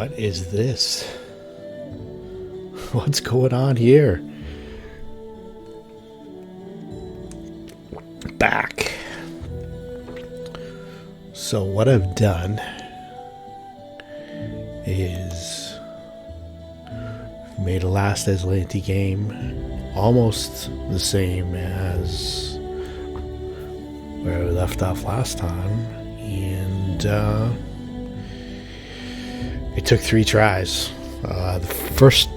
What is this? What's going on here? Back. So what I've done is made a Last Azlanti game almost the same as where we left off last time, and it took 3 tries. The first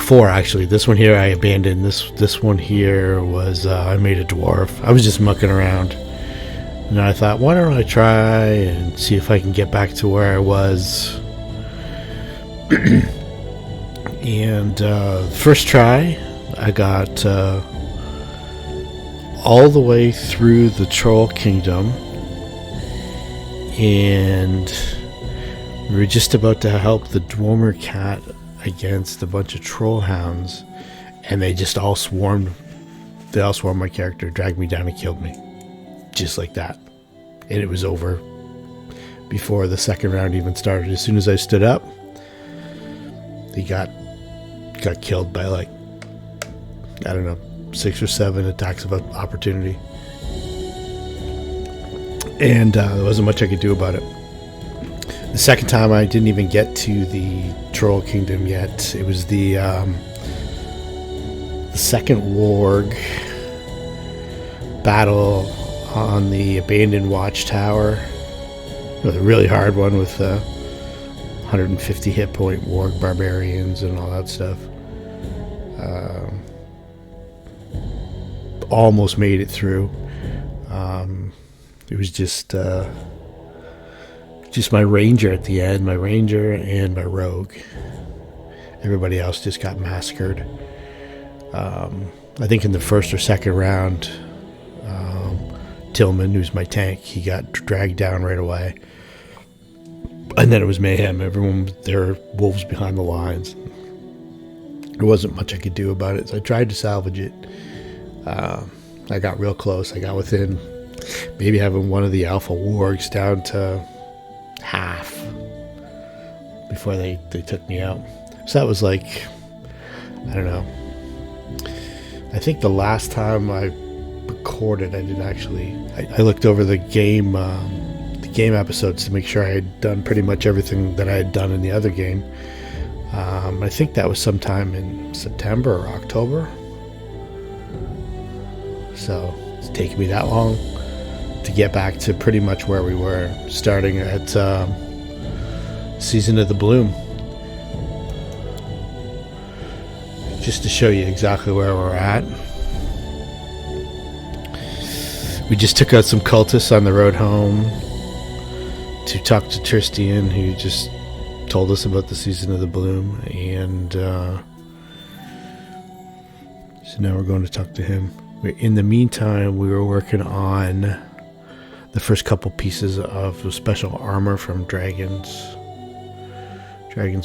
4 actually. This one here I abandoned. This one here was I made a dwarf. I was just mucking around, and I thought, why don't I try and see if I can get back to where I was. And first try, I got all the way through the Troll Kingdom, and we were just about to help the Dwemer cat against a bunch of troll hounds, and they just all swarmed. They all swarmed my character, dragged me down, and killed me, just like that. And it was over before the second round even started. As soon as I stood up, they got killed by, like, I don't know, 6 or 7 attacks of opportunity, and there wasn't much I could do about it. The second time I didn't even get to the Troll Kingdom yet. It was the second warg battle on the abandoned watchtower. It was a really hard one with 150 hit point warg barbarians and all that stuff. Almost made it through. It was just my ranger at the end, my ranger and my rogue. Everybody else just got massacred. I think in the first or second round, Tillman, who's my tank, he got dragged down right away. And then it was mayhem. Everyone, there were wolves behind the lines. There wasn't much I could do about it, so I tried to salvage it. I got real close. I got within maybe having one of the alpha wargs down to half before they took me out. So that was like, I don't know. I think the last time I recorded, I did actually. I looked over the game episodes to make sure I had done pretty much everything that I had done in the other game. I think that was sometime in September or October. So it's taken me that long to get back to pretty much where we were, starting at Season of the Bloom. Just to show you exactly where we're at. We just took out some cultists on the road home to talk to Tristian, who just told us about the Season of the Bloom, and so now we're going to talk to him. In the meantime, we were working on the first couple pieces of special armor from Dragon's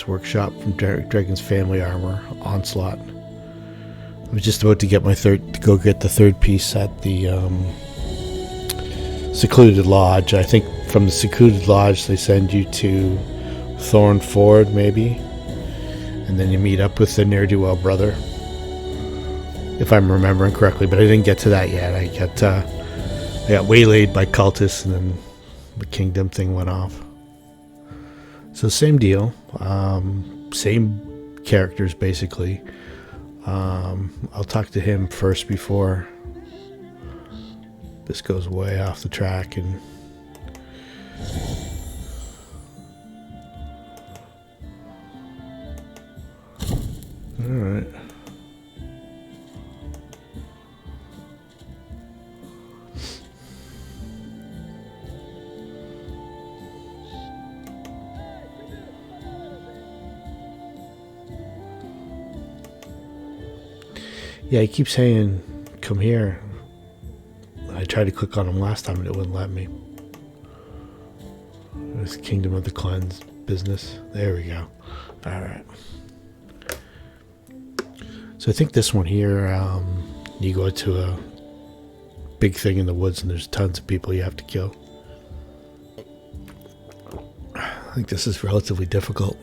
Workshop, from Dragon's Family Armor, Onslaught. I was just about to get the third piece at the Secluded Lodge. I think from the Secluded Lodge they send you to Thorn Ford, maybe, and then you meet up with the ne'er-do-well brother, if I'm remembering correctly, but I didn't get to that yet. I got waylaid by cultists, and then the kingdom thing went off. So same deal, same characters basically. I'll talk to him first before this goes way off the track. And all right. Yeah, he keeps saying, come here. I tried to click on him last time and it wouldn't let me. This Kingdom of the Cleanse business. There we go. Alright. So I think this one here, you go to a big thing in the woods and there's tons of people you have to kill. think this is relatively difficult.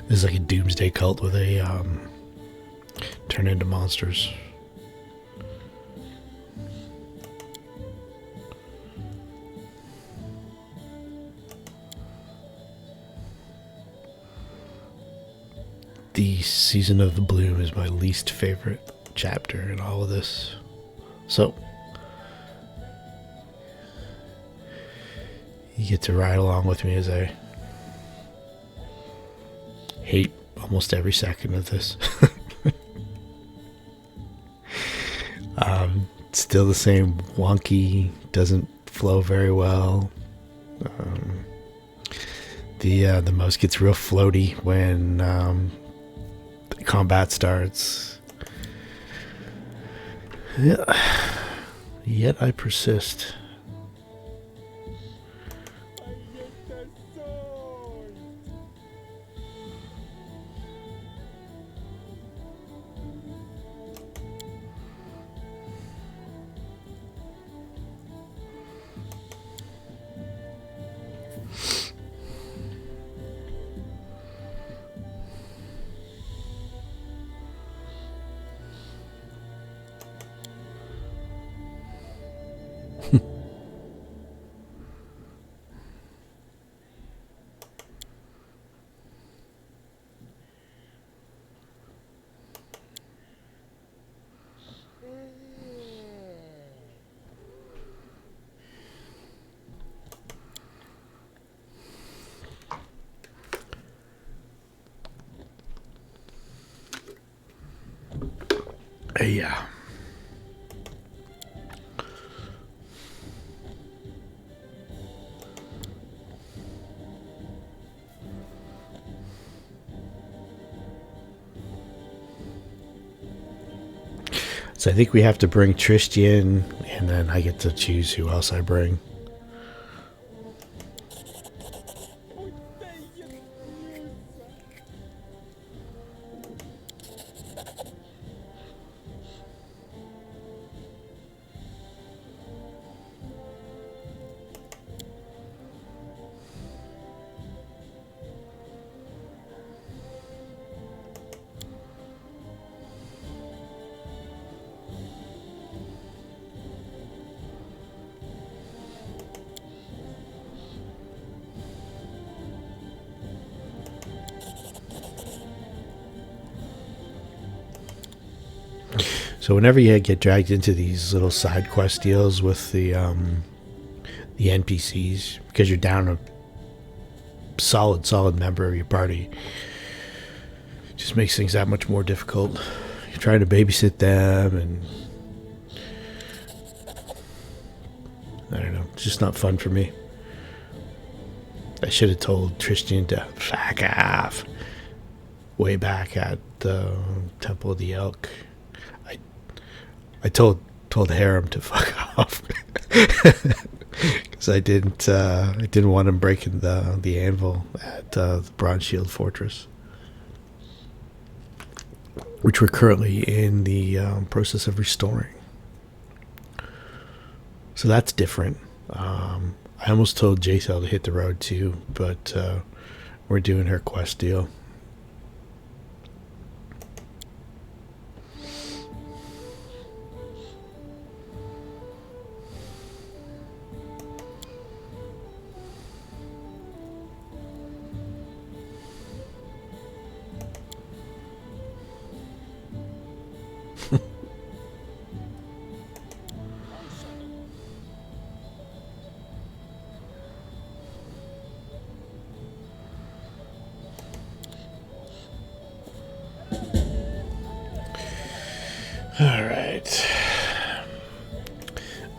This is like a doomsday cult where they turn into monsters. The Season of the Bloom is my least favorite chapter in all of this. So, you get to ride along with me as I hate almost every second of this. Still the same wonky, doesn't flow very well. The mouse gets real floaty when the combat starts. Yeah. Yet I persist. Yeah. So I think we have to bring Tristan, and then I get to choose who else I bring. So whenever you get dragged into these little side quest deals with the NPCs, because you're down a solid member of your party, it just makes things that much more difficult. You're trying to babysit them, and I don't know, it's just not fun for me. I should have told Tristan to fuck off way back at the Temple of the Elk. I told Harem to fuck off because I didn't want him breaking the anvil at the Bronze Shield Fortress, which we're currently in the process of restoring. So that's different. I almost told J-Cell to hit the road too, but we're doing her quest deal.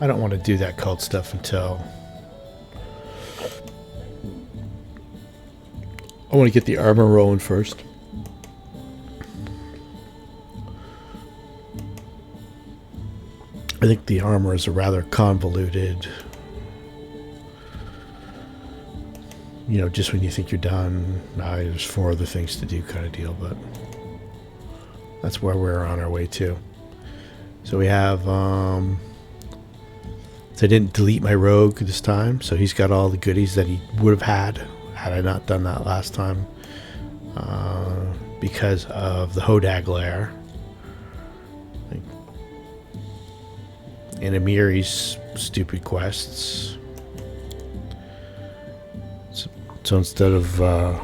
I don't want to do that cult stuff until I want to get the armor rolling first. I think the armor is a rather convoluted, you know, just when you think you're done, there's 4 other things to do kind of deal, but that's where we're on our way to. So we have, so I didn't delete my rogue this time, so he's got all the goodies that he would have had I not done that last time, because of the Hodag lair. And Amiri's stupid quests. So instead of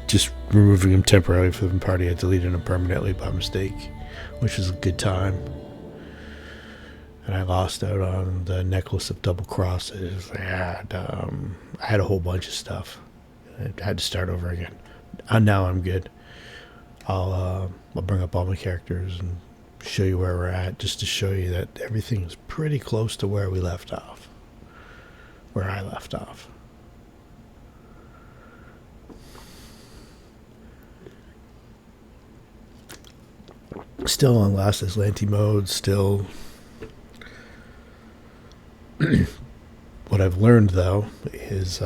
just removing him temporarily from the party, I deleted him permanently by mistake, which was a good time. And I lost out on the necklace of double crosses. I had a whole bunch of stuff. I had to start over again. And now I'm good. I'll bring up all my characters and show you where we're at, just to show you that everything is pretty close to where we left off. Where I left off. Still on Last Azlanti Mode, still. What I've learned, though, is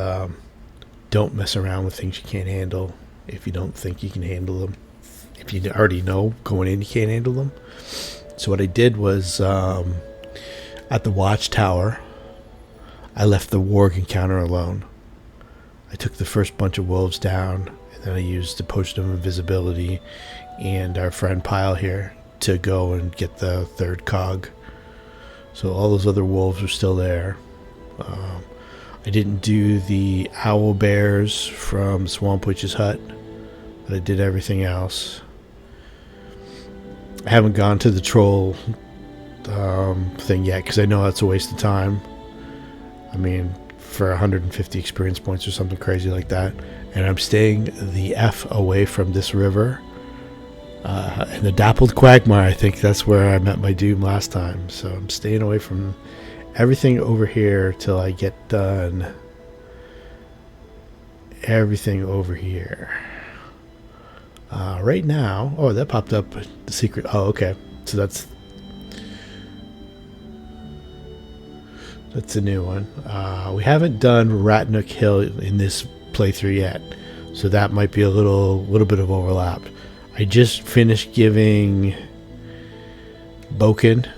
don't mess around with things you can't handle if you don't think you can handle them. If you already know going in you can't handle them. So what I did was, at the watchtower, I left the warg encounter alone. I took the first bunch of wolves down, and then I used the potion of invisibility and our friend Pyle here to go and get the 3rd cog. So all those other wolves are still there. I didn't do the owl bears from Swamp Witch's hut, but I did everything else. I haven't gone to the troll thing yet because I know that's a waste of time. I mean, for 150 experience points or something crazy like that. And I'm staying the F away from this river. And the Dappled Quagmire, I think that's where I met my doom last time. So I'm staying away from everything over here till I get done everything over here. Right now, oh, that popped up, the secret. Oh, okay. So that's a new one. We haven't done Ratnook Hill in this playthrough yet, so that might be a little bit of overlap. I just finished giving Boken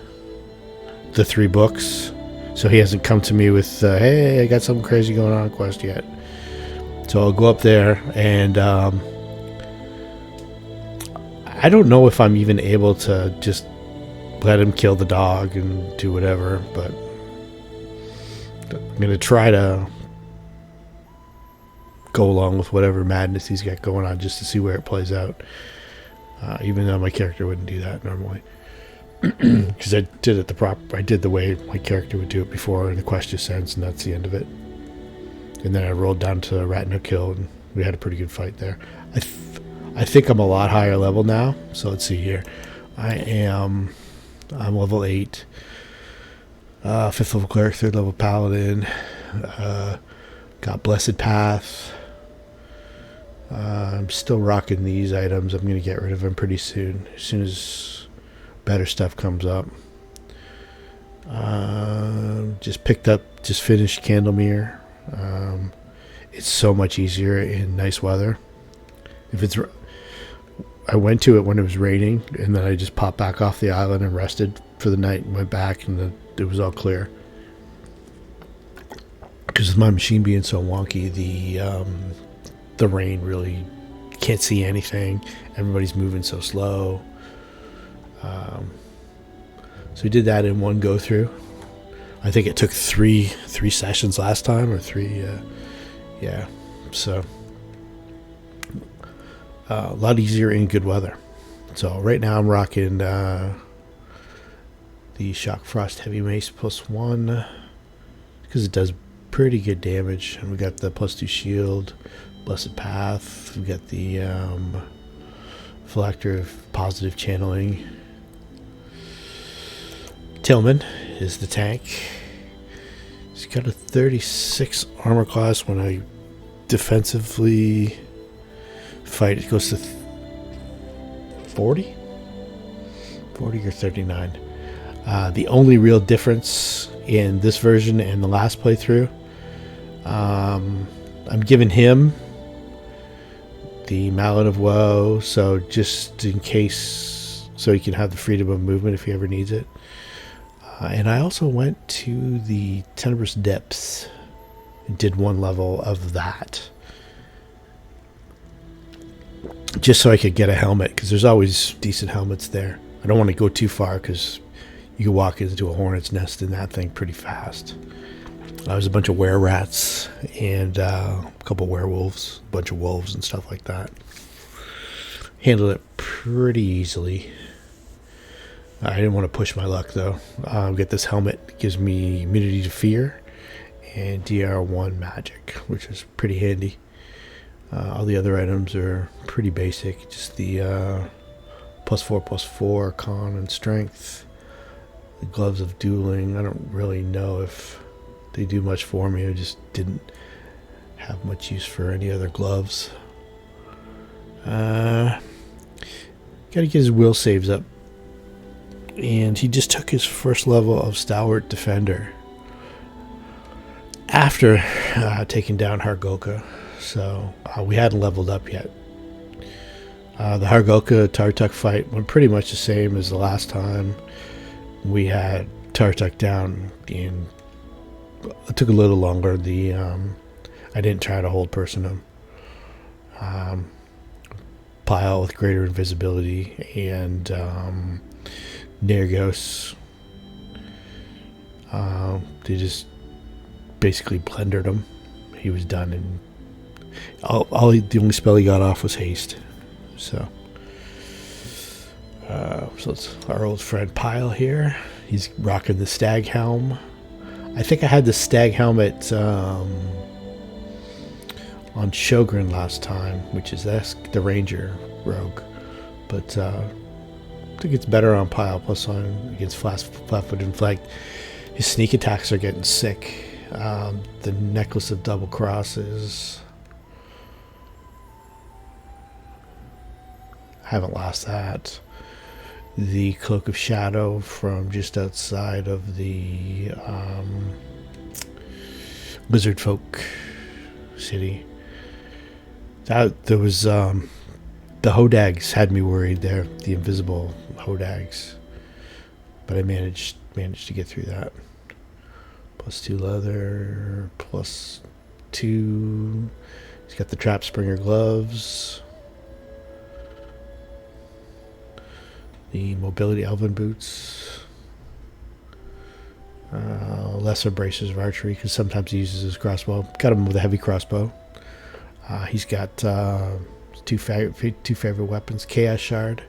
the 3 books, so he hasn't come to me with hey, I got something crazy going on quest yet. So I'll go up there, and I don't know if I'm even able to just let him kill the dog and do whatever, but I'm going to try to go along with whatever madness he's got going on just to see where it plays out. Even though my character wouldn't do that normally. Because I did it I did the way my character would do it before, and the quest just ends, and that's the end of it. And then I rolled down to Ratnook Hill, and we had a pretty good fight there. I think I'm a lot higher level now, so let's see here. I'm level 8. 5th level cleric, 3rd level paladin. Got Blessed Path. I'm still rocking these items. I'm going to get rid of them pretty soon. As soon as better stuff comes up. Just finished Candlemere. It's so much easier in nice weather. I went to it when it was raining, and then I just popped back off the island and rested for the night and went back, and it was all clear. Because with my machine being so wonky, the rain really can't see anything. Everybody's moving so slow. So we did that in one go through. I think it took three sessions last time, or 3. Yeah. So a lot easier in good weather. So right now I'm rocking the Shock Frost Heavy Mace +1 because it does pretty good damage, and we got the +2 shield, Blessed Path. We got the Phylactery of Positive Channeling, Tillman is the tank. He's got a 36 armor class. When I defensively fight, it goes to 40 or 39. The only real difference in this version and the last playthrough, I'm giving him the Mallet of Woe, so just in case, so he can have the freedom of movement if he ever needs it. And I also went to the Tenebrous Depths and did one level of that, just so I could get a helmet, because there's always decent helmets there. I don't want to go too far because you can walk into a hornet's nest in that thing pretty fast. There's a bunch of were-rats and a couple werewolves, a bunch of wolves and stuff like that. Handled it pretty easily. I didn't want to push my luck though. Get this helmet. It gives me immunity to fear and DR1 magic, which is pretty handy. All the other items are pretty basic. Just the +4/+4 con and strength. The gloves of dueling. I don't really know if they do much for me. I just didn't have much use for any other gloves. Gotta get his will saves up. And he just took his first level of Stalwart Defender after taking down Hargoka. So we hadn't leveled up yet. The Hargoka Tartuk fight went pretty much the same as the last time. We had Tartuk down, and it took a little longer. I didn't try to hold person him. Pile with greater invisibility and Nergos. They just basically blendered him. He was done, and the only spell he got off was haste. So it's our old friend Pyle here. He's rocking the stag helm. I think I had the stag helmet on Sjogren last time, which is the ranger rogue, but I think it's better on Pyle, plus on against flat-footed and flanked. His sneak attacks are getting sick. The necklace of double crosses, haven't lost that. The cloak of shadow from just outside of the lizard folk city. There was the Hodags had me worried there, the invisible Hodags, but I managed to get through that. +2 leather, +2. He's got the trap springer gloves, the mobility elven boots, lesser braces of archery, because sometimes he uses his crossbow. Got him with a heavy crossbow. He's got two favorite weapons: Chaos Shard.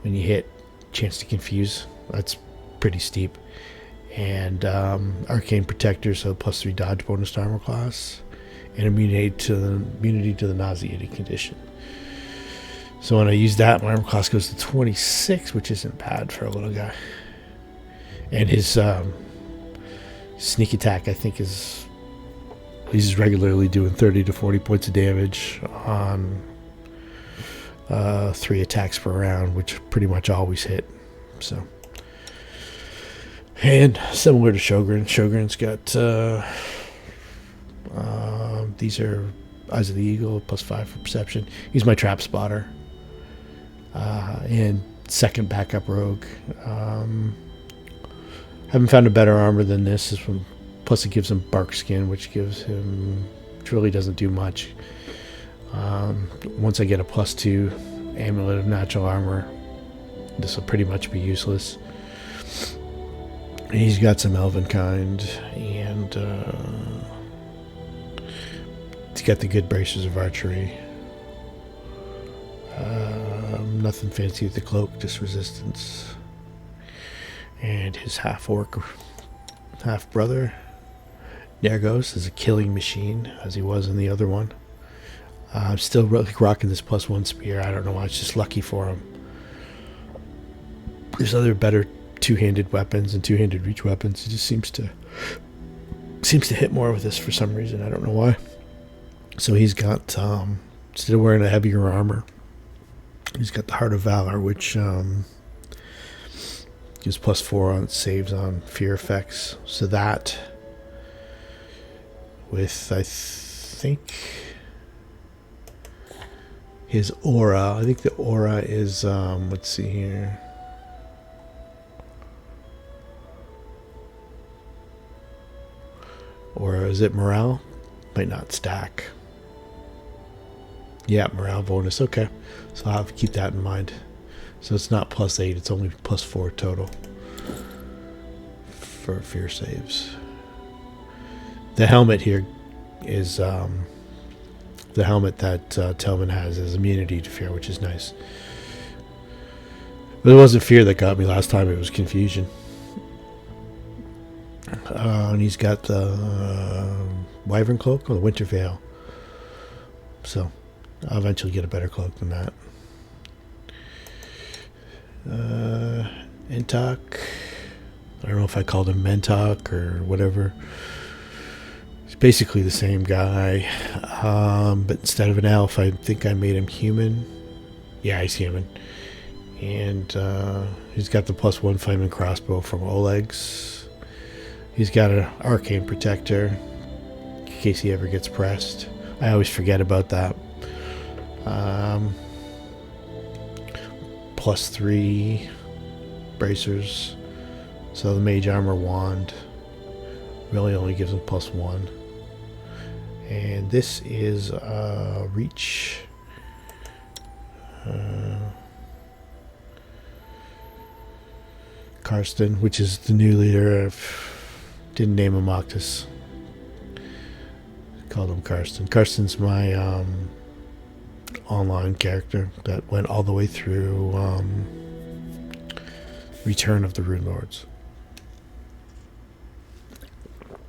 When you hit, chance to confuse. That's pretty steep. And Arcane Protector, so +3 dodge bonus to armor class, and immunity to the nauseating condition. So when I use that, my armor class goes to 26, which isn't bad for a little guy. And his sneak attack, I think, he's regularly doing 30 to 40 points of damage on 3 attacks per round, which pretty much always hit. So, and similar to Sjogren, Sjogren's got these are Eyes of the Eagle, +5 for perception. He's my trap spotter. And second backup rogue. Haven't found a better armor than this. Plus it gives him bark skin, which really doesn't do much. Once I get a +2 amulet of natural armor, this will pretty much be useless. And he's got some elven kind, and he's got the good braces of archery. Nothing fancy with the cloak, just resistance. And his half-orc, half-brother, Nergos, is a killing machine, as he was in the other one. I'm still really rocking this +1 spear. I don't know why, it's just lucky for him. There's other better two-handed weapons and two-handed reach weapons. He just seems to hit more with this for some reason. I don't know why. So he's got instead of wearing a heavier armor, he's got the Heart of Valor, which gives +4 on saves on fear effects. So that with I think his aura. I think the aura is let's see here. Or is it morale? Might not stack. Yeah, morale bonus. Okay. So I'll have to keep that in mind. So it's not +8, it's only +4 total for fear saves. The helmet here is the helmet that Telman has as immunity to fear, which is nice. But it wasn't fear that got me last time, it was confusion. And he's got the Wyvern Cloak or the Winter Veil. So I'll eventually get a better cloak than that. Entok. I don't know if I called him Mentok or whatever. He's basically the same guy. But instead of an elf, I think I made him human. Yeah, he's human. And he's got the +1 flaming crossbow from Oleg's. He's got an arcane protector in case he ever gets pressed. I always forget about that. +3 bracers. So the mage armor wand really only gives him +1. And this is reach. Karsten, which is the new leader of... Didn't name him Octus. Called him Karsten. Karsten's my online character that went all the way through Return of the Rune Lords.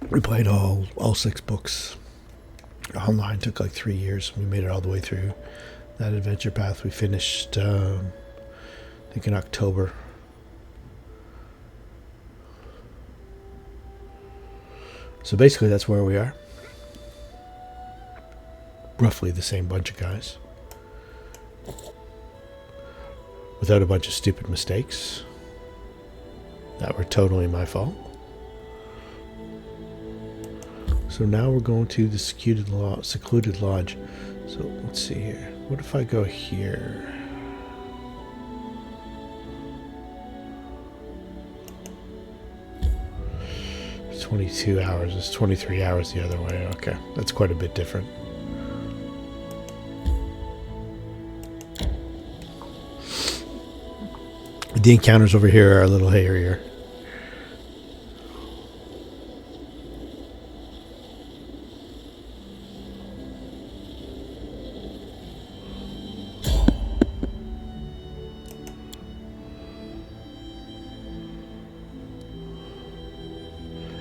We played all 6 books online. Took like 3 years. We made it all the way through that adventure path. We finished I think in October. So basically that's where we are. Roughly the same bunch of guys. Without a bunch of stupid mistakes that were totally my fault. So now we're going to the secluded lodge. So let's see here. What if I go here? It's 22 hours. It's 23 hours the other way. Okay, that's quite a bit different. The encounters over here are a little hairier.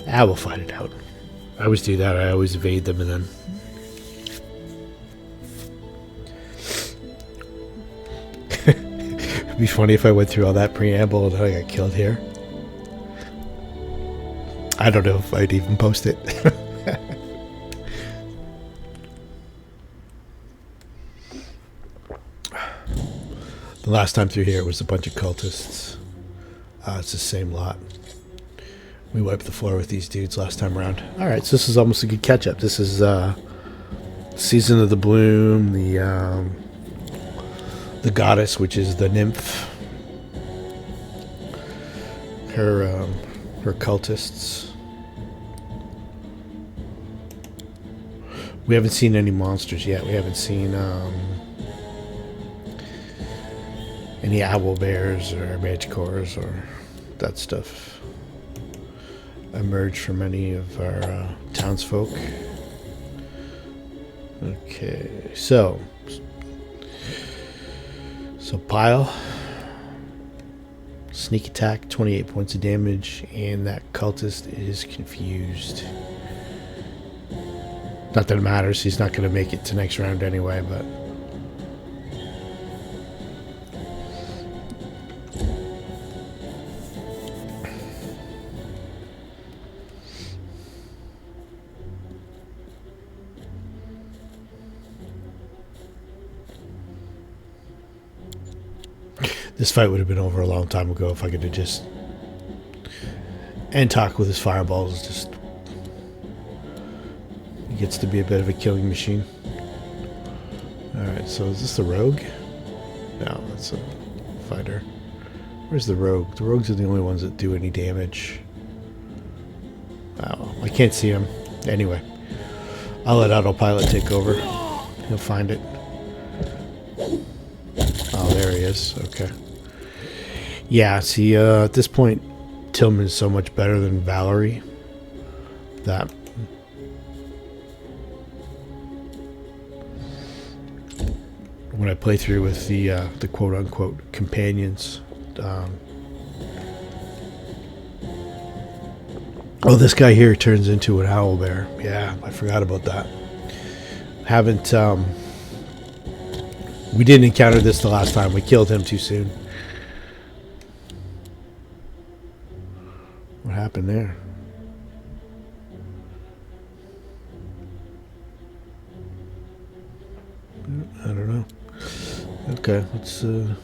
I will find it out. I always do that. I always evade them and then... It'd be funny if I went through all that preamble and then I got killed here. I don't know if I'd even post it. The last time through here it was a bunch of cultists. It's the same lot. We wiped the floor with these dudes last time around. Alright, so this is almost a good catch-up. This is Season of the Bloom, the goddess, which is the nymph. Her cultists. We haven't seen any monsters yet. We haven't seen any owl bears or magicores or that stuff emerge from any of our townsfolk. Okay, so pile, sneak attack, 28 points of damage, and that cultist is confused. Not that it matters, he's not going to make it to next round anyway, but This fight would have been over a long time ago if I could have just... And talk with his fireballs. Just... He gets to be a bit of a killing machine. Alright, so is this the rogue? No, that's a fighter. Where's the rogue? The rogues are the only ones that do any damage. Oh, I can't see him. Anyway, I'll let autopilot take over. He'll find it. Oh, there he is. Okay. Yeah, see, at this point, Tillman is so much better than Valerie that when I play through with the quote-unquote companions, oh, this guy here turns into an owlbear. Yeah, I forgot about that. Haven't, we didn't encounter this the last time. We killed him too soon. What happened there? I don't know. Okay, let's, what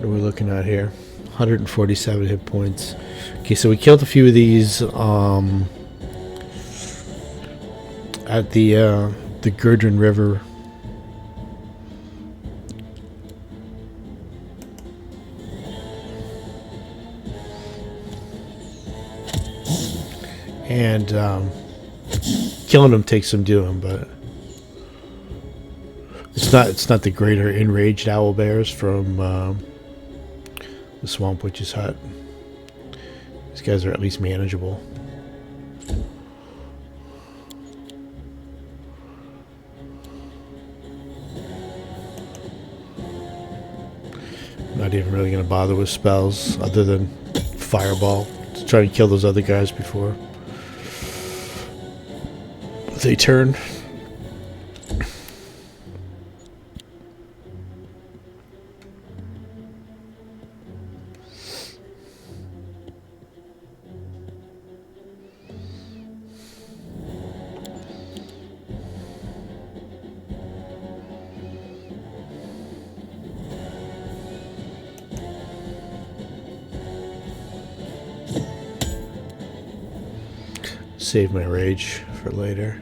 are we looking at here? 147 hit points. Okay, so we killed a few of these, at the Gurdran River. And killing them takes some doing, but it's not the greater enraged owl bears from the Swamp Witch's hut. These guys are at least manageable. Not even really going to bother with spells other than Fireball to try and kill those other guys before they turn. Save my rage for later.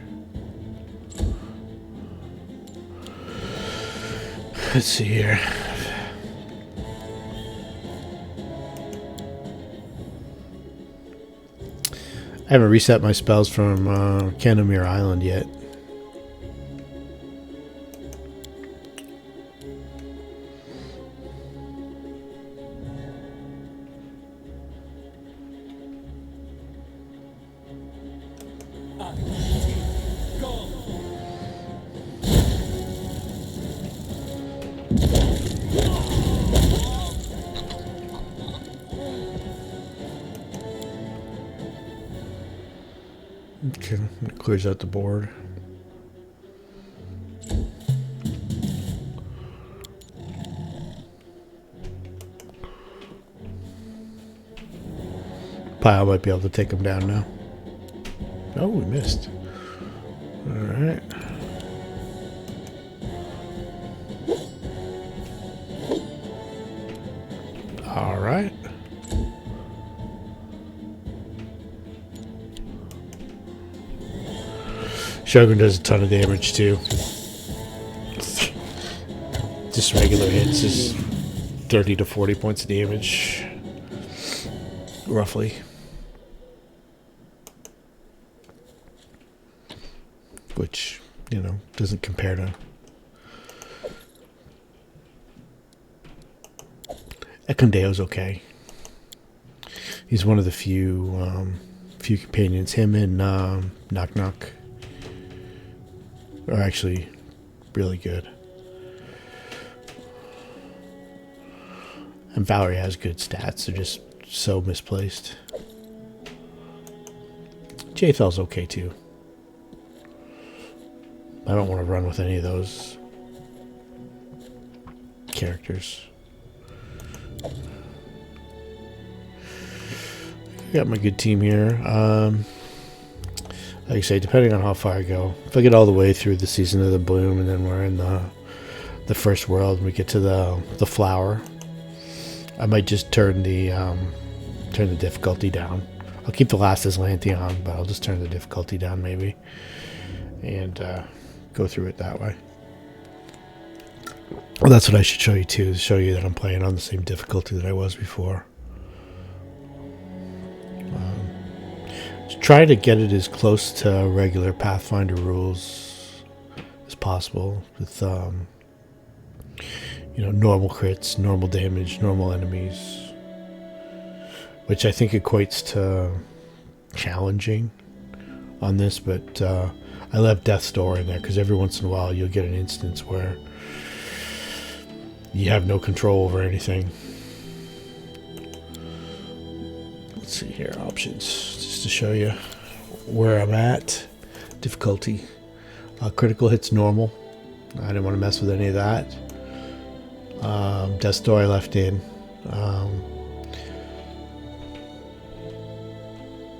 Let's see here. I haven't reset my spells from Candomir Island yet. Okay, it clears out the board. Pile might be able to take him down now. Oh, we missed. Alright. Alright. Shogun does a ton of damage too. Just regular hits is 30 to 40 points of damage, roughly. Which, you know, doesn't compare to Ekondeo's okay. He's one of the few companions. Him and Knock Knock are actually really good. And Valerie has good stats. They're just so misplaced. Jathel's okay too. I don't want to run with any of those characters. I got my good team here. Like I say, depending on how far I go. If I get all the way through the Season of the Bloom and then we're in the the first world and we get to the flower, I might just turn the difficulty down. I'll keep the Last Azlanti on, but I'll just turn the difficulty down maybe, and go through it that way. Well, that's what I should show you too, show you that I'm playing on the same difficulty that I was before. Try to get it as close to regular Pathfinder rules as possible with normal crits, normal damage, normal enemies, which I think equates to challenging on this, but I left Death's Door in there because every once in a while you'll get an instance where you have no control over anything. Let's see here, options, just to show you where I'm at. Difficulty. Critical hits normal. I didn't want to mess with any of that. Death's Door I left in.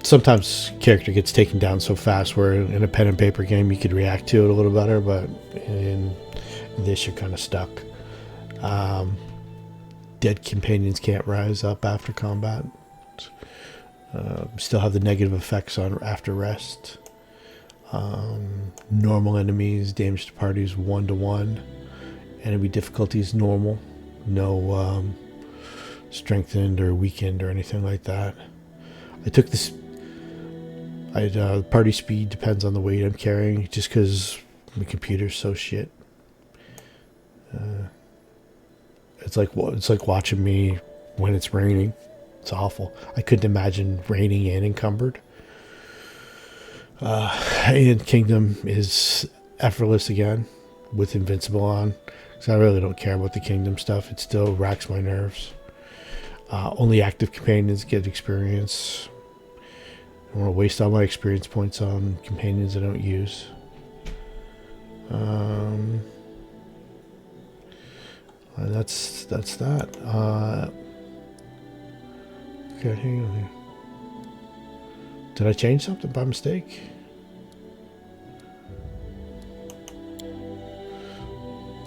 Sometimes character gets taken down so fast where in a pen and paper game you could react to it a little better, but in this you're kind of stuck. Dead companions can't rise up after combat. Still have the negative effects on after rest. Normal enemies, damage to parties 1-to-1. Enemy difficulties normal. No strengthened or weakened or anything like that. I took this. Party speed depends on the weight I'm carrying, just because my computer's so shit. It's like watching me when it's raining. It's awful. I couldn't imagine raining and encumbered. And Kingdom is Effortless again with Invincible on, because I really don't care about the Kingdom stuff. It still racks my nerves. Only active companions get experience. I don't want to waste all my experience points on companions I don't use. And that's that. Okay, hang on here. Did I change something by mistake?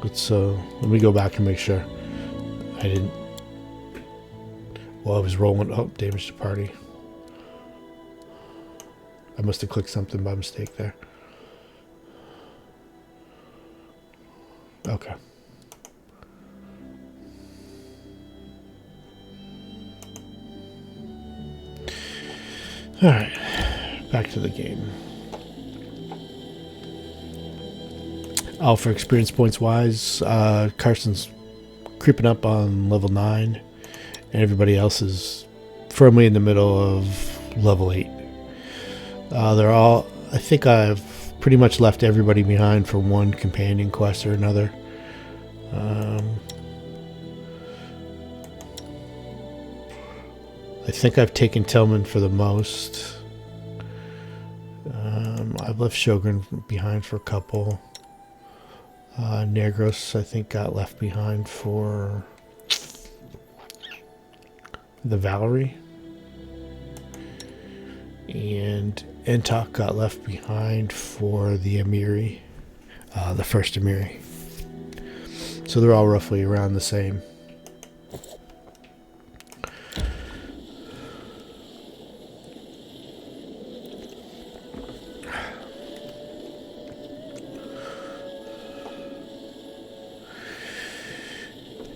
Let me go back and make sure I didn't. Well, I was rolling. Oh, damage to party. I must have clicked something by mistake there. Okay. Alright, back to the game. For experience points wise, Carson's creeping up on level 9, and everybody else is firmly in the middle of level 8. They're all, I think I've pretty much left everybody behind for one companion quest or another. I think I've taken Tillman for the most. I've left Shogun behind for a couple. Negros, I think, got left behind for the Valerie. And Entok got left behind for the Amiri, the first Amiri. So they're all roughly around the same.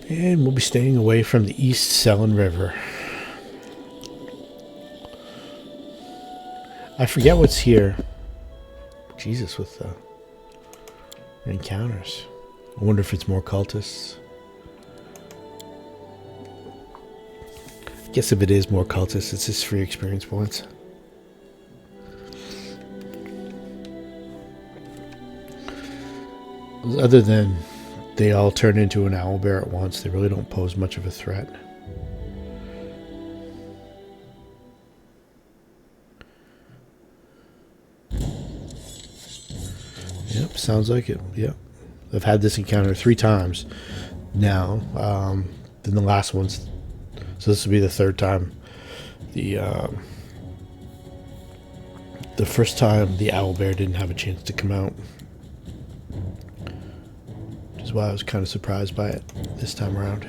And we'll be staying away from the East Selin River. I forget what's here. Jesus, with the encounters. I wonder if it's more cultists. I guess if it is more cultists, it's just free experience points. Other than they all turn into an owlbear at once, they really don't pose much of a threat. Yep, sounds like it. Yep. I've had this encounter 3 times now. Then the last one's, so this will be the 3rd time. The first time the owlbear didn't have a chance to come out, which is why I was kind of surprised by it this time around.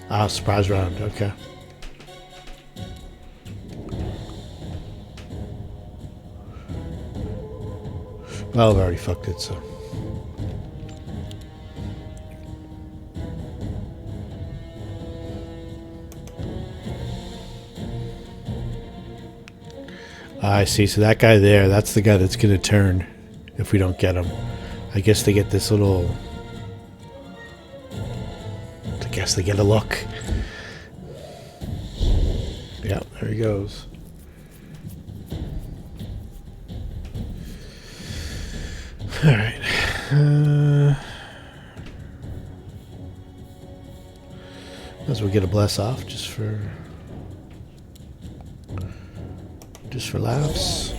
Ah, surprise round, okay. Well, I've already fucked it, so. I see, so that guy there, that's the guy that's going to turn if we don't get him. I guess they get this little... I guess they get a look. Yeah, there he goes. Alright. Might as well get a bless off just for laughs.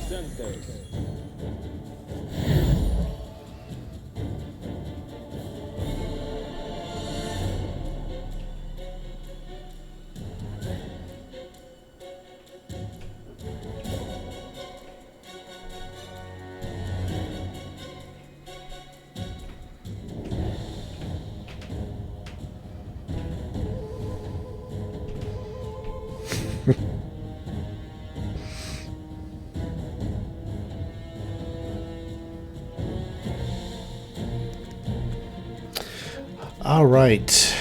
All right.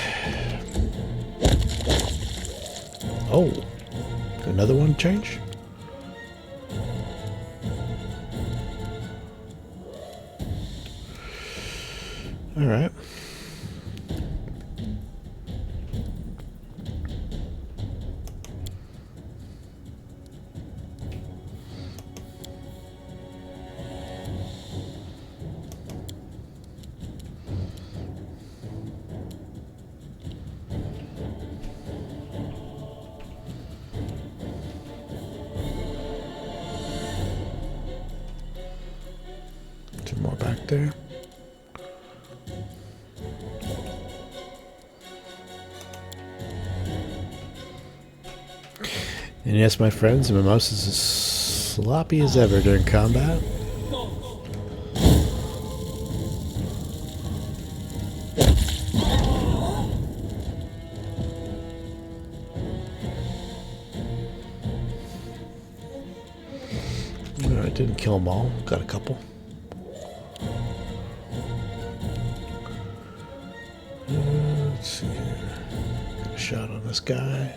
Oh, another one change? All right. Two more back there. And yes, my friends, my mouse is as sloppy as ever during combat. I didn't kill them all, got a couple. Let's see here. Get a shot on this guy.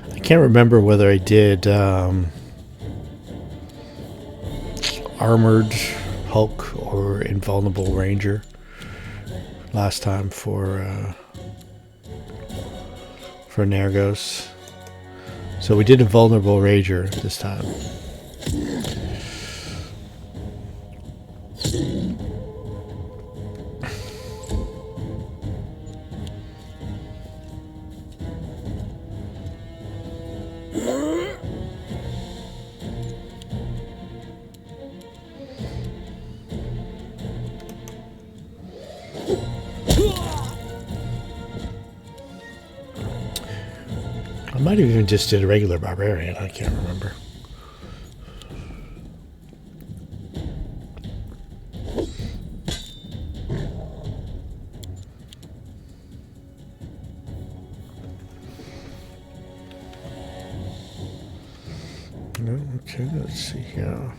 I can't remember whether I did Armored Hulk or Invulnerable Ranger last time for Nergos. So we did Invulnerable Ranger this time. I might have even just did a regular barbarian, I can't remember. Okay, let's see here.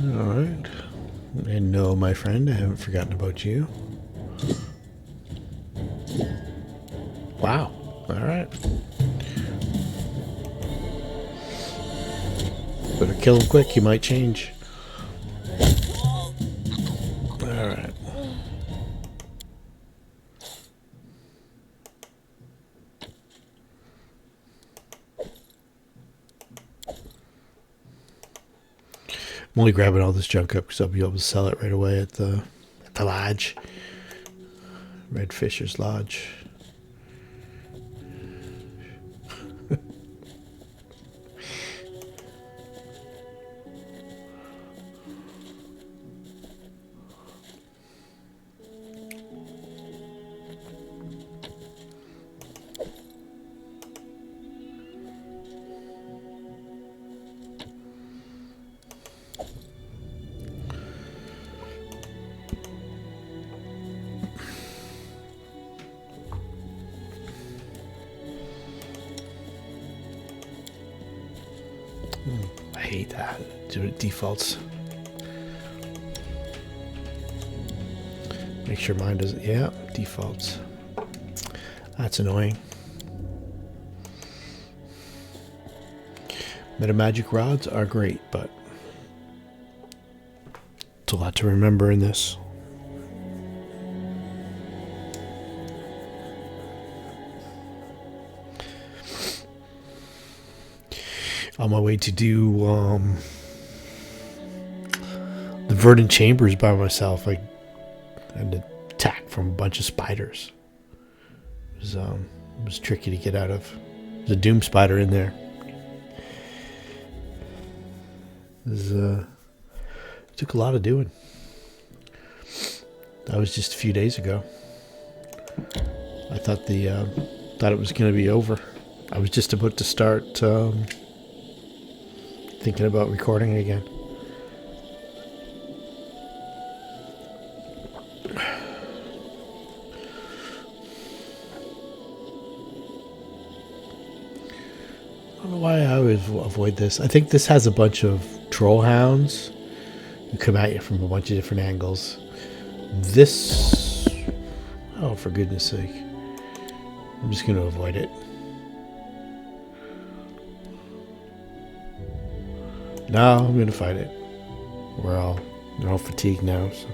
Alright. And no, my friend, I haven't forgotten about you. Wow. Alright. Better kill him quick, he might change. Alright. I'm only grabbing all this junk up because I'll be able to sell it right away at the lodge. Red Fisher's Lodge. I hate that. It defaults. Make sure mine doesn't. Yeah, defaults. That's annoying. Meta magic rods are great, but it's a lot to remember in this. On my way to do the Verdant Chambers by myself, I had an attack from a bunch of spiders. It was tricky to get out of. There's a doom spider in there. It took a lot of doing. That was just a few days ago. I thought it was going to be over. I was just about to start thinking about recording again. I don't know why I always avoid this. I think this has a bunch of troll hounds who come at you from a bunch of different angles. This... oh, for goodness sake. I'm just going to avoid it. No, I'm going to fight it. They're all fatigued now, so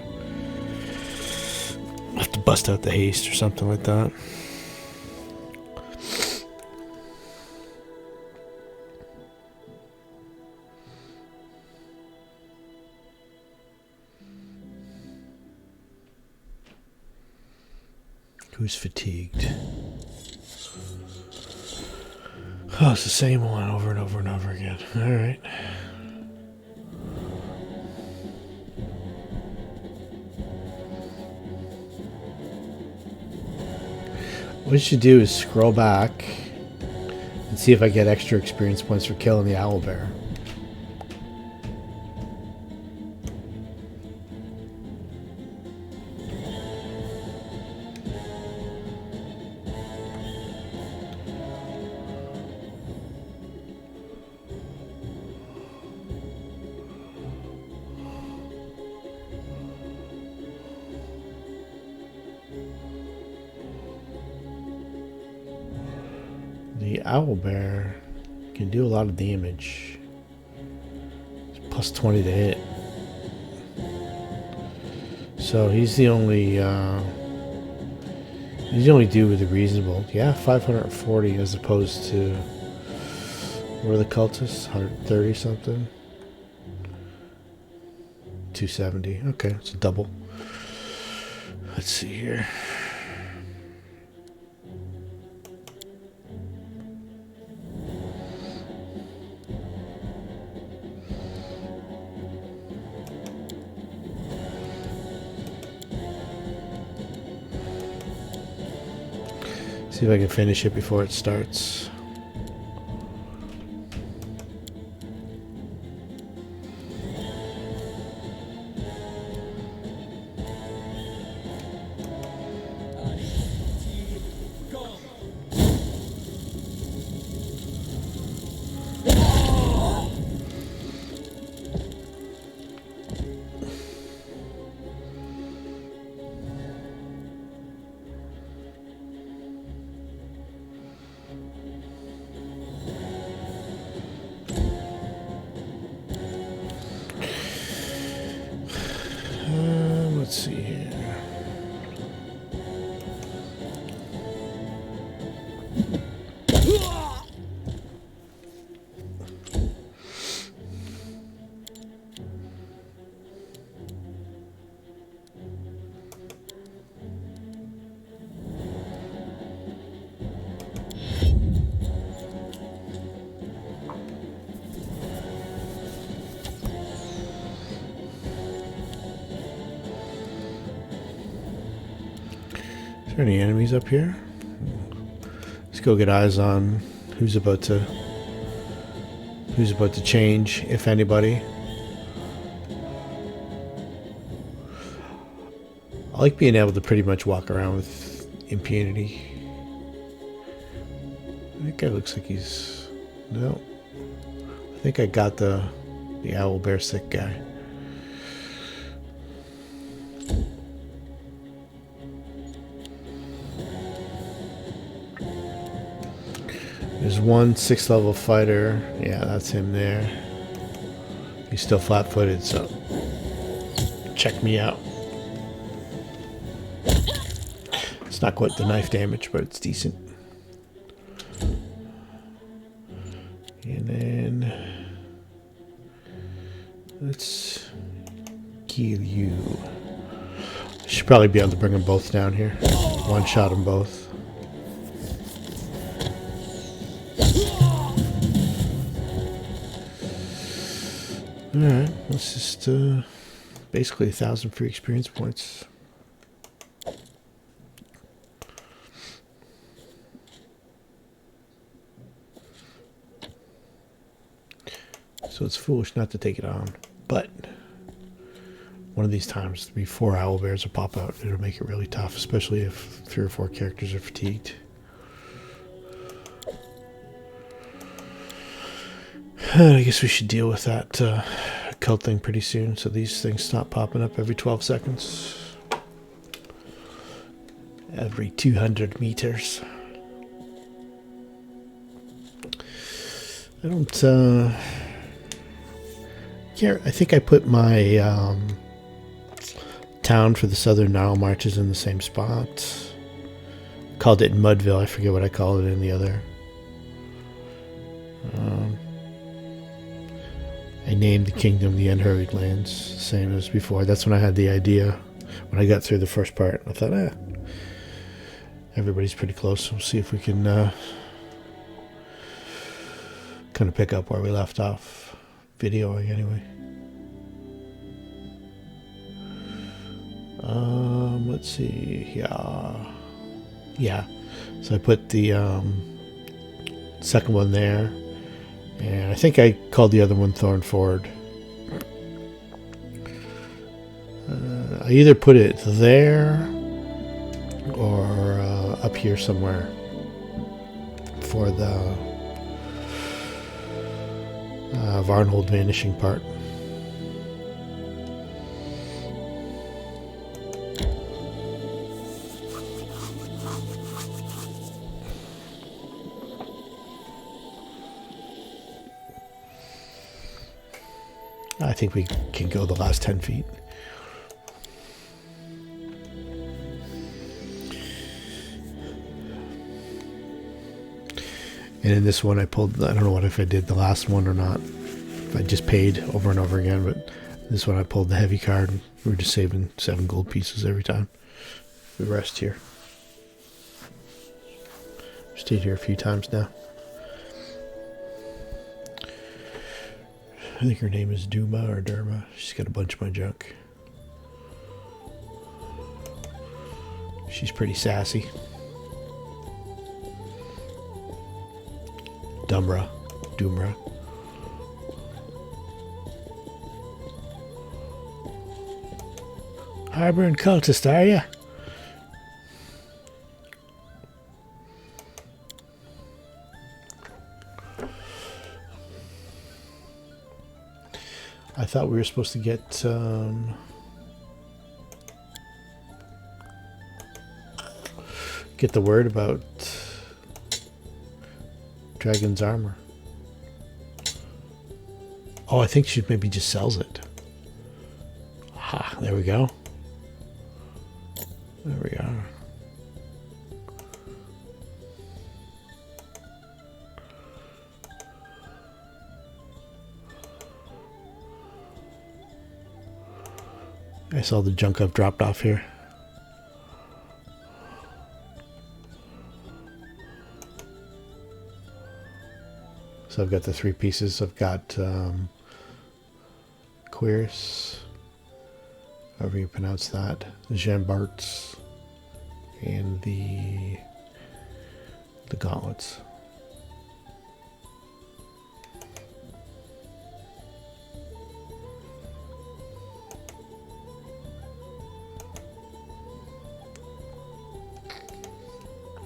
I'll have to bust out the haste or something like that. Who's fatigued? Oh, it's the same one over and over and over again. All right. What you should do is scroll back and see if I get extra experience points for killing the owlbear. The owlbear can do a lot of damage. It's plus 20 to hit. So he's the only dude with a reasonable. Yeah, 540 as opposed to, what are the cultists? 130 something. 270. Okay, it's a double. Let's see here. See if I can finish it before it starts. Is there any enemies up here? Let's go get eyes on who's about to change, if anybody. I like being able to pretty much walk around with impunity. That guy looks like he's... No. I think I got the owl bear sick guy. There's one 6th level fighter. Yeah, that's him there. He's still flat-footed, so check me out. It's not quite the knife damage, but it's decent. And then let's kill you. Should probably be able to bring them both down here. One shot them both. Alright, let's just basically 1,000 free experience points. So it's foolish not to take it on, but one of these times 3-4 owl bears will pop out. It'll make it really tough, especially if 3 or 4 characters are fatigued. I guess we should deal with that cult thing pretty soon, so these things stop popping up every 12 seconds. Every 200 meters. I don't care. I think I put my town for the Southern Nile Marches in the same spot. Called it Mudville. I forget what I called it in the other. I named the kingdom the Unhurried Lands, same as before. That's when I had the idea, when I got through the first part. I thought, everybody's pretty close. We'll see if we can kind of pick up where we left off, videoing anyway. Let's see. Yeah. So I put the second one there. And I think I called the other one Thornford. I either put it there or up here somewhere for the Varnhold vanishing part. I think we can go the last 10 feet. And in this one I pulled, I don't know what if I did the last one or not. If I just paid over and over again, but this one I pulled the heavy card and we were just saving 7 gold pieces every time. We rest here. Stayed here a few times now. I think her name is Duma or Derma. She's got a bunch of my junk. She's pretty sassy. Dumra. Harboring cultist, are ya? I thought we were supposed to get the word about Dragon's armor. Oh, I think she maybe just sells it. Ah, there we go. There we are. I saw the junk I've dropped off here. So I've got the 3 pieces. I've got Queers, however you pronounce that, Jean Bart's and the gauntlets.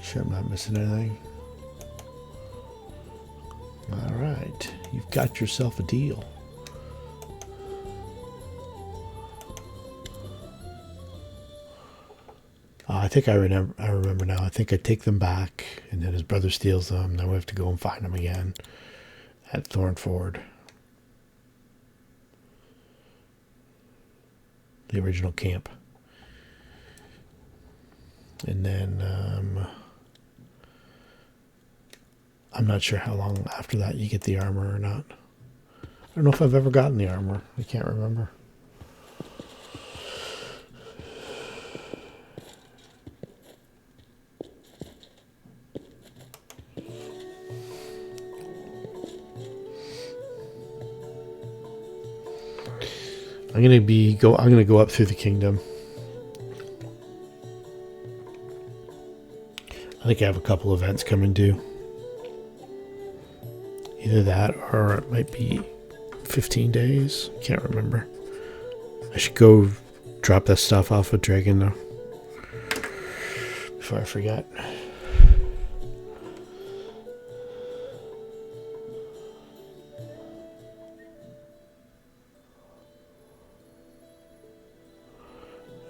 Sure I'm not missing anything. All right, you've got yourself a deal. I think I remember now. I think I take them back, and then his brother steals them. Then we have to go and find them again at Thornford. The original camp. And then I'm not sure how long after that you get the armor or not. I don't know if I've ever gotten the armor. I can't remember. I'm gonna go up through the kingdom. I think I have a couple events coming due. Either that or it might be 15 days. Can't remember. I should go drop that stuff off with Dragon though. Before I forget.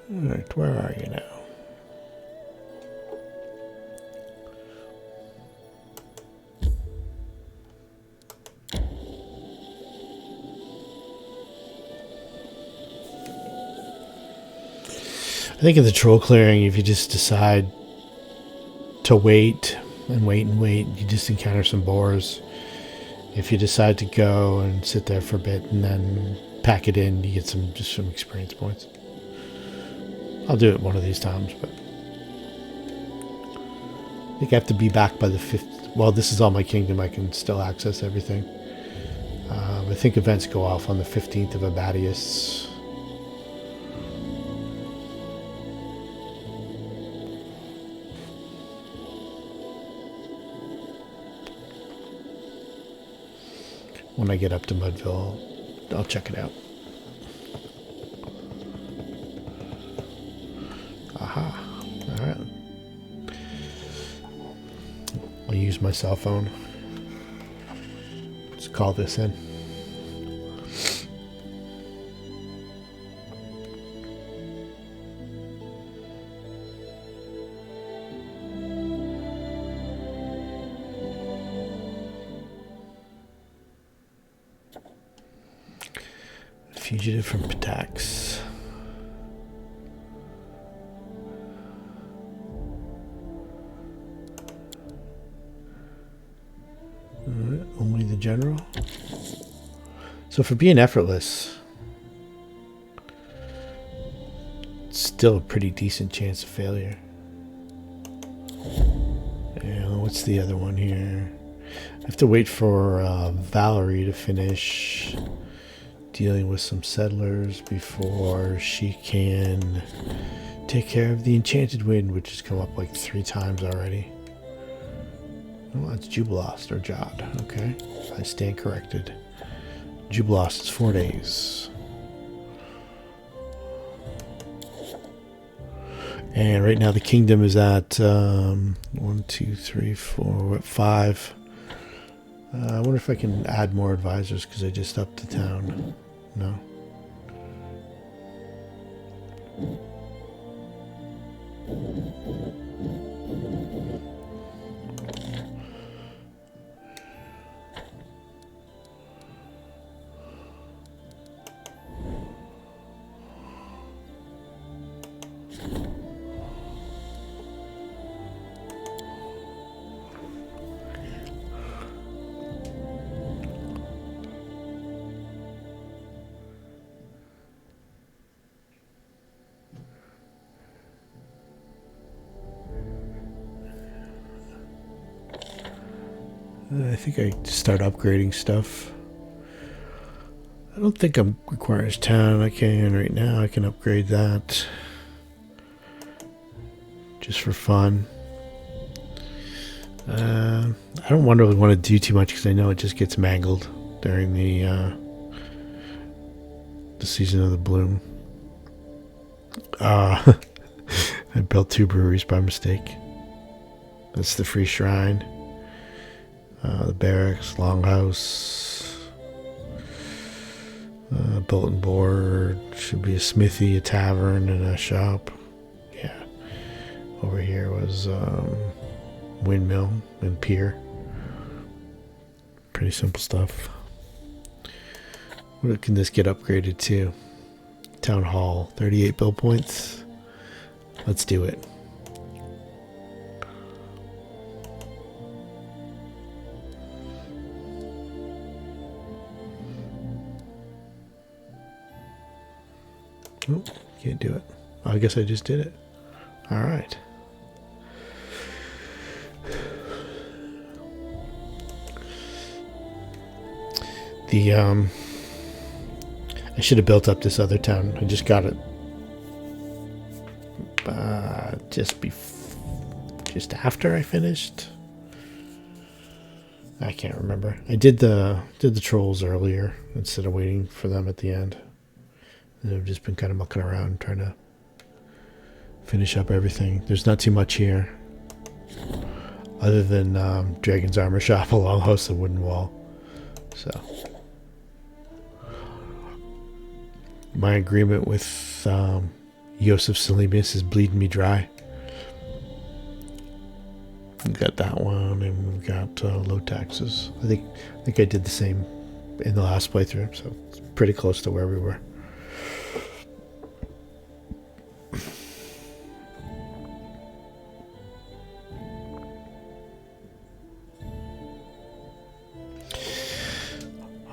Alright, where are you now? I think in the troll clearing, if you just decide to wait and wait and wait, you just encounter some boars. If you decide to go and sit there for a bit and then pack it in, you get some experience points. I'll do it one of these times, but I think I have to be back by the 5th. Well, this is all my kingdom. I can still access everything. I think events go off on the 15th of Abadius. When I get up to Mudville, I'll check it out. Aha. Alright. I'll use my cell phone. Let's call this in. Fugitive from attacks. Only the general. So for being effortless, it's still a pretty decent chance of failure. And what's the other one here? I have to wait for Valerie to finish dealing with some settlers before she can take care of the enchanted wind, which has come up like 3 times already. Oh, that's Jubilost or Jod. Okay, I stand corrected. Jubilost is 4 days. And right now the kingdom is at 1, 2, 3, 4, we're at 5. I wonder if I can add more advisors because I just upped the town. No. I think I start upgrading stuff. I don't think I'm requires town. I can right now. I can upgrade that. just for fun. I don't really want to do too much because I know it just gets mangled during the season of the bloom. I built 2 breweries by mistake. That's the free shrine, the barracks, longhouse, bulletin board. Should be a smithy, a tavern, and a shop. Yeah. Over here was windmill and pier. Pretty simple stuff. What can this get upgraded to? Town hall, 38 bill points. Let's do it. Oh, can't do it. Oh, I guess I just did it. All right. I should have built up this other town. I just got it just after I finished. I can't remember. I did the trolls earlier instead of waiting for them at the end. And I've just been kind of mucking around trying to finish up everything. There's not too much here, other than Dragon's Armor Shop, a long house, of wooden wall. So my agreement with Yosef Salimus is bleeding me dry. We've got that one, and we've got low taxes. I think I did the same in the last playthrough, so it's pretty close to where we were.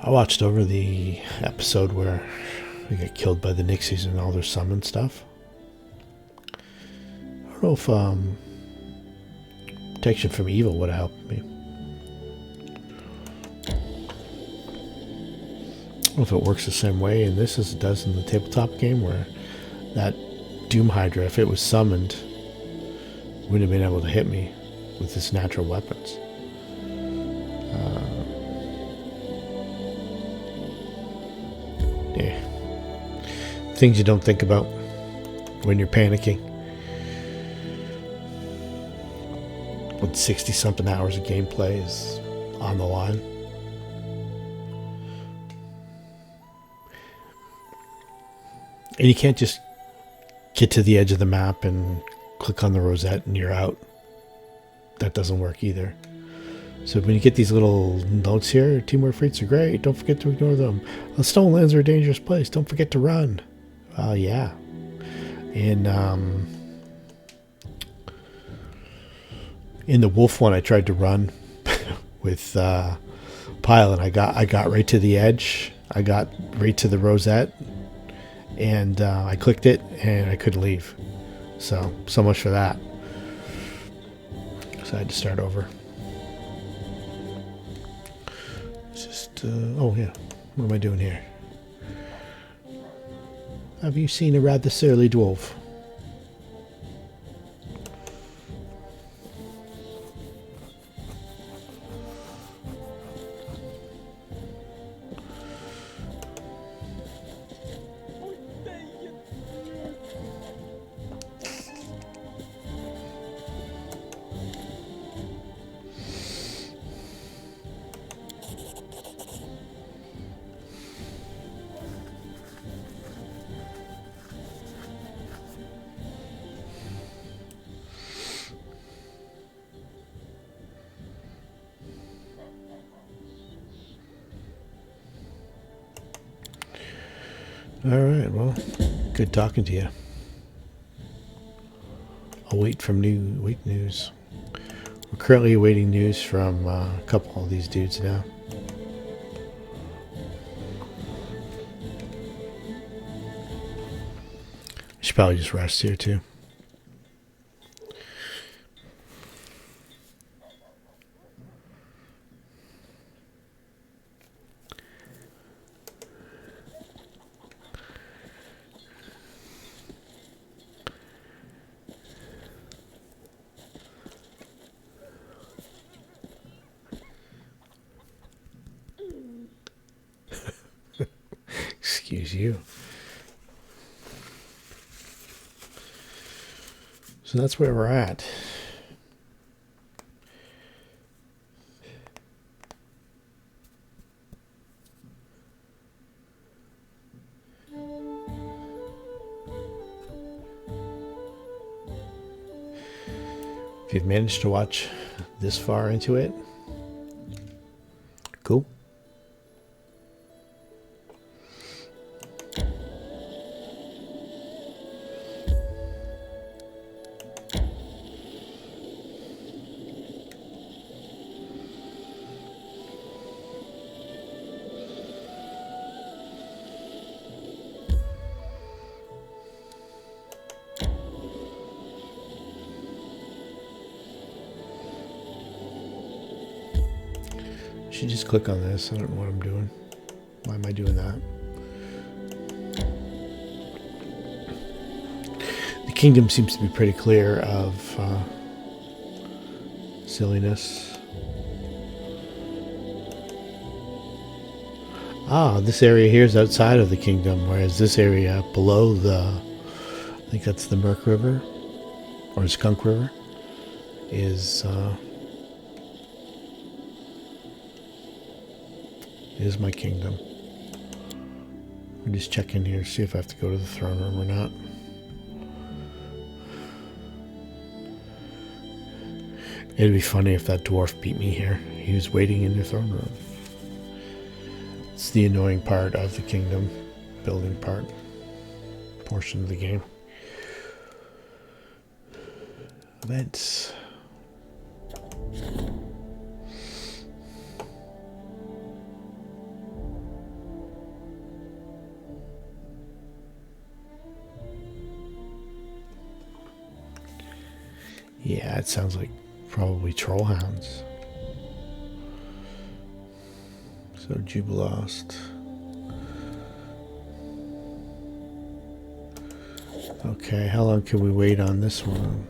I watched over the episode where we got killed by the nixies and all their summon stuff. I don't know if protection from evil would have helped me. I don't know if it works the same way in this as it does in the tabletop game, where that Doom Hydra, if it was summoned, wouldn't have been able to hit me with its natural weapons. Yeah. Things you don't think about when you're panicking. When 60-something hours of gameplay is on the line. And you can't just get to the edge of the map and click on the rosette and you're out. That doesn't work either. So when you get these little notes here, teamwork feats are great. Don't forget to ignore them. The stone lands are a dangerous place. Don't forget to run. Yeah. In the wolf one, I tried to run with Pile, and I got right to the edge. I got right to the rosette, and I clicked it, and I couldn't leave. So much for that. So I had to start over. Oh yeah, what am I doing here? Have you seen a rather surly dwarf? All right, well, good talking to you. I'll wait news. We're currently awaiting news from a couple of these dudes now. I should probably just rest here too. geez, you. So that's where we're at. If you've managed to watch this far into it, cool. I should just click on this. I don't know what I'm doing. Why am I doing that? The kingdom seems to be pretty clear of silliness. Ah, this area here is outside of the kingdom, whereas this area below I think that's the Merc River, or Skunk River, is my kingdom. I'm just checking here to see if I have to go to the throne room or not. It'd be funny if that dwarf beat me here. He was waiting in the throne room. It's the annoying part of the kingdom building portion of the game. Events. Yeah, it sounds like probably troll hounds. So Jubilost. Okay, how long can we wait on this one?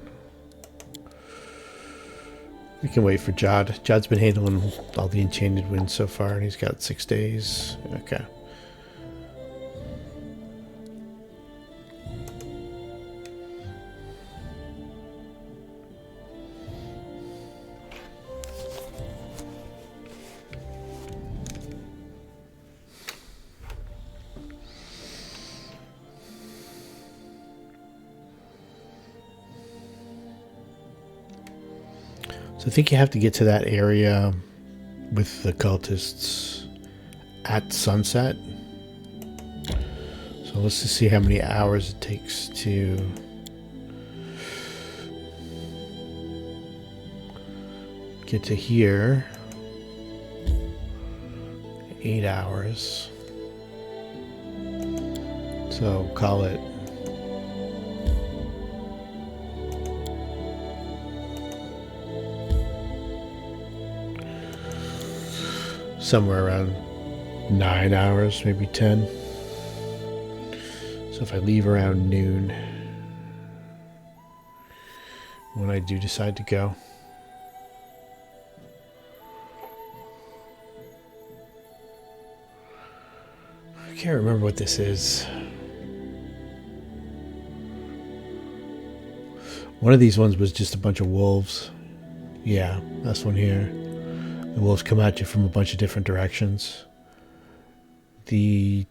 We can wait for Jod. Jod's been handling all the enchanted winds so far, and he's got 6 days. Okay. So I think you have to get to that area with the cultists at sunset. So let's just see how many hours it takes to get to here. 8 hours. So call it somewhere around 9 hours, maybe 10. So if I leave around noon, when I do decide to go, I can't remember what this is. One of these ones was just a bunch of wolves. Yeah, this one here. The wolves come at you from a bunch of different directions. The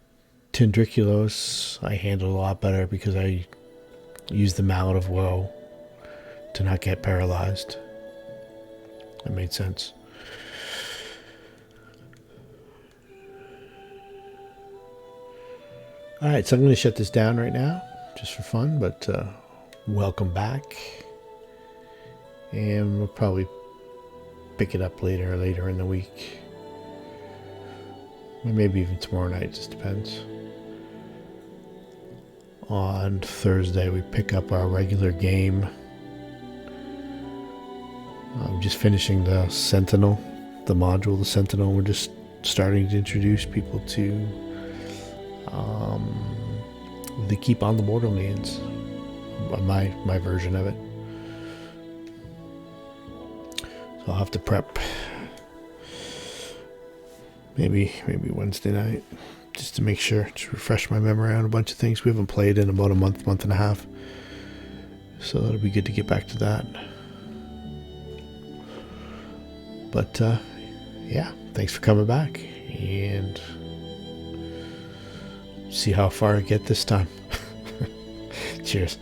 Tendriculos I handled a lot better because I used the Mallet of Woe to not get paralyzed. That made sense. Alright, so I'm going to shut this down right now, just for fun, but welcome back. And we'll probably pick it up later in the week. Or maybe even tomorrow night, just depends. On Thursday, we pick up our regular game. I'm just finishing the Sentinel, the module, the Sentinel. We're just starting to introduce people to the Keep on the Borderlands, my version of it. So I'll have to prep maybe Wednesday night, just to make sure, just refresh my memory on a bunch of things. We haven't played in about a month and a half. So it'll be good to get back to that. But, yeah, thanks for coming back. And see how far I get this time. Cheers.